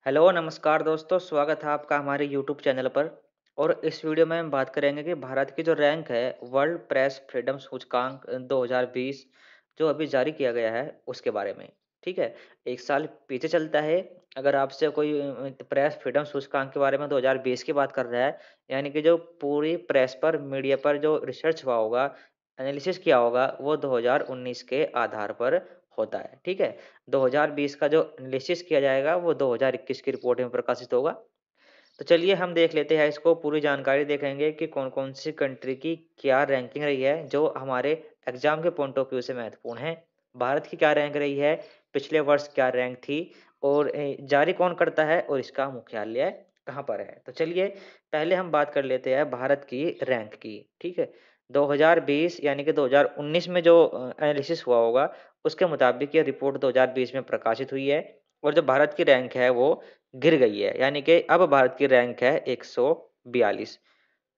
Hello, नमस्कार दोस्तों, स्वागत है आपका हमारे यूट्यूब चैनल पर। और इस वीडियो में हम बात करेंगे कि भारत की जो रैंक है वर्ल्ड प्रेस फ्रीडम सूचकांक 2020 जो अभी जारी किया गया है उसके बारे में। ठीक है, एक साल पीछे चलता है। अगर आपसे कोई प्रेस फ्रीडम सूचकांक के बारे में 2020 की बात कर रहा है, यानी कि जो पूरी प्रेस पर मीडिया पर जो रिसर्च हुआ होगा, एनालिसिस किया होगा, वो 2019 के आधार पर होता है। ठीक है, 2020 का जो एनालिसिस किया जाएगा वो 2021 की रिपोर्ट में प्रकाशित होगा। तो चलिए हम देख लेते हैं इसको, पूरी जानकारी देखेंगे कि कौन-कौन सी कंट्री की क्या रैंकिंग रही है जो हमारे एग्ज़ाम के पॉइंट ऑफ व्यू से महत्वपूर्ण है। भारत की क्या रैंक रही है, पिछले वर्ष क्या रैंक थी और जारी कौन करता है और इसका मुख्यालय कहाँ पर है। तो चलिए पहले हम बात कर लेते हैं भारत की रैंक की। ठीक है, 2020 यानी कि 2019 में जो एनालिसिस हुआ होगा उसके मुताबिक ये रिपोर्ट 2020 में प्रकाशित हुई है और जो भारत की रैंक है वो गिर गई है, यानी कि अब भारत की रैंक है 142।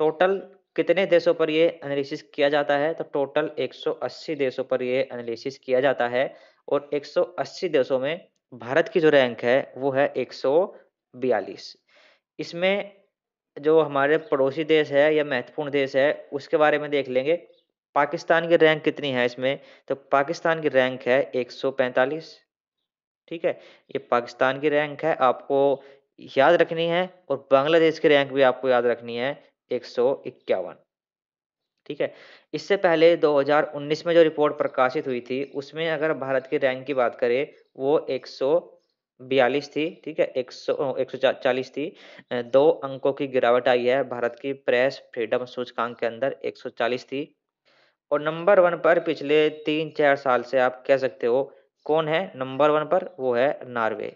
टोटल कितने देशों पर ये एनालिसिस किया जाता है? तो टोटल 180 देशों पर ये एनालिसिस किया जाता है और 180 देशों में भारत की जो रैंक है वो है 142। इसमें जो हमारे पड़ोसी देश है या महत्वपूर्ण देश है उसके बारे में देख लेंगे। पाकिस्तान की रैंक कितनी है इसमें? तो पाकिस्तान की रैंक है 145। ठीक है, ये पाकिस्तान की रैंक है, आपको याद रखनी है। और बांग्लादेश की रैंक भी आपको याद रखनी है 151। ठीक है, इससे पहले 2019 में जो रिपोर्ट प्रकाशित हुई थी उसमें अगर भारत की रैंक की बात करें वो 142 थी। ठीक है, 140 थी। 2 अंकों की गिरावट आई है भारत की प्रेस फ्रीडम सूचकांक के अंदर, 140 थी। और नंबर 1 पर पिछले 3-4 साल से आप कह सकते हो कौन है नंबर 1 पर? वो है नॉर्वे।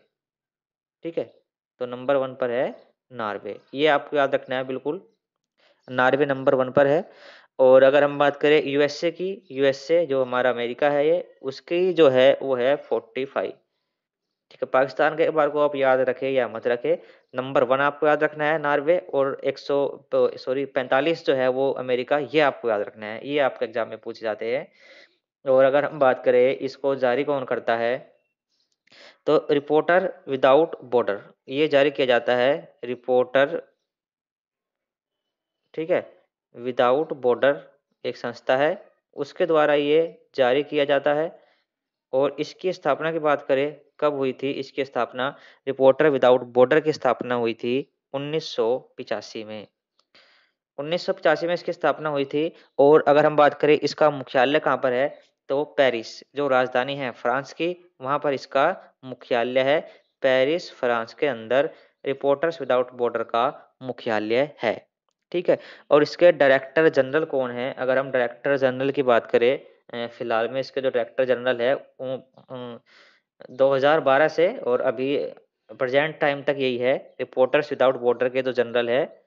ठीक है, तो नंबर 1 पर है नॉर्वे, ये आपको याद रखना है बिल्कुल। नॉर्वे नंबर 1 पर है। और अगर हम बात करें यूएसए की, यूएसए जो हमारा अमेरिका है ये, उसकी जो है वो है 45। ठीक है, पाकिस्तान के बारे को आप याद रखें या मत रखें, नंबर 1 आपको याद रखना है नॉर्वे और 100 सॉरी 45 जो है वो अमेरिका, ये आपको याद रखना है, ये आपके एग्ज़ाम में पूछे जाते हैं। और अगर हम बात करें इसको जारी कौन करता है, तो रिपोर्टर विदाउट बॉर्डर ये जारी किया जाता है। रिपोर्टर, ठीक है, विदाउट बॉर्डर एक संस्था है, उसके द्वारा ये जारी किया जाता है। और इसकी स्थापना की बात करें कब हुई थी इसकी स्थापना? रिपोर्टर विदाउट बॉर्डर की स्थापना हुई थी 1985 में। 1985 में इसकी स्थापना हुई थी। और अगर हम बात करें इसका मुख्यालय कहाँ पर है, तो पेरिस जो राजधानी है फ्रांस की, वहाँ पर इसका मुख्यालय है। पेरिस फ्रांस के अंदर रिपोर्टर्स विदाउट बॉर्डर का मुख्यालय है। ठीक है, और इसके डायरेक्टर जनरल कौन है? अगर हम डायरेक्टर जनरल की बात करें, फिलहाल में इसके जो डायरेक्टर जनरल है 2012 से और अभी प्रेजेंट टाइम तक यही है। रिपोर्टर्स विदाउट बॉर्डर के जो जनरल है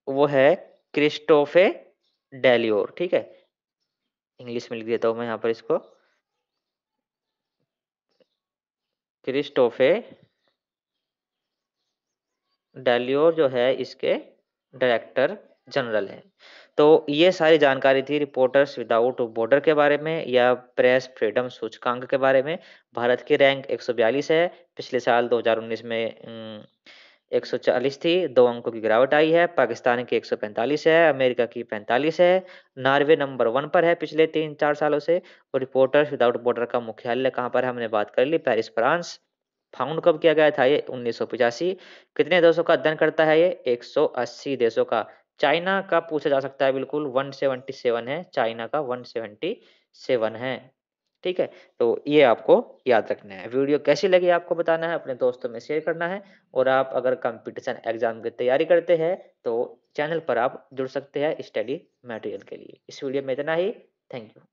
वो है क्रिस्टोफे डेलियोर। ठीक है, इंग्लिश में लिख देता हूँ मैं यहाँ पर इसको। क्रिस्टोफे डेलियोर जो है इसके डायरेक्टर जनरल हैं। तो ये सारी जानकारी थी रिपोर्टर्स विदाउट बॉर्डर के बारे में या प्रेस फ्रीडम सूचकांक के बारे में। भारत की रैंक 142 है, पिछले साल 2019 में 140 थी, 2 अंकों की गिरावट आई है। पाकिस्तान की 145 है, अमेरिका की 45 है, नॉर्वे नंबर 1 पर है पिछले 3-4 सालों से। और रिपोर्टर्स विदाउट बॉर्डर का मुख्यालय कहाँ पर है? हमने बात कर ली, पेरिस, फ्रांस। फाउंड कब किया गया था ये? 1985। कितने देशों का अध्ययन करता है ये? 180 देशों का। चाइना का पूछा जा सकता है बिल्कुल, 177 है, चाइना का 177 है। ठीक है, तो ये आपको याद रखना है। वीडियो कैसी लगी आपको बताना है, अपने दोस्तों में शेयर करना है। और आप अगर कंपटीशन एग्जाम की तैयारी करते हैं तो चैनल पर आप जुड़ सकते हैं स्टडी मटेरियल के लिए। इस वीडियो में इतना ही। Thank you.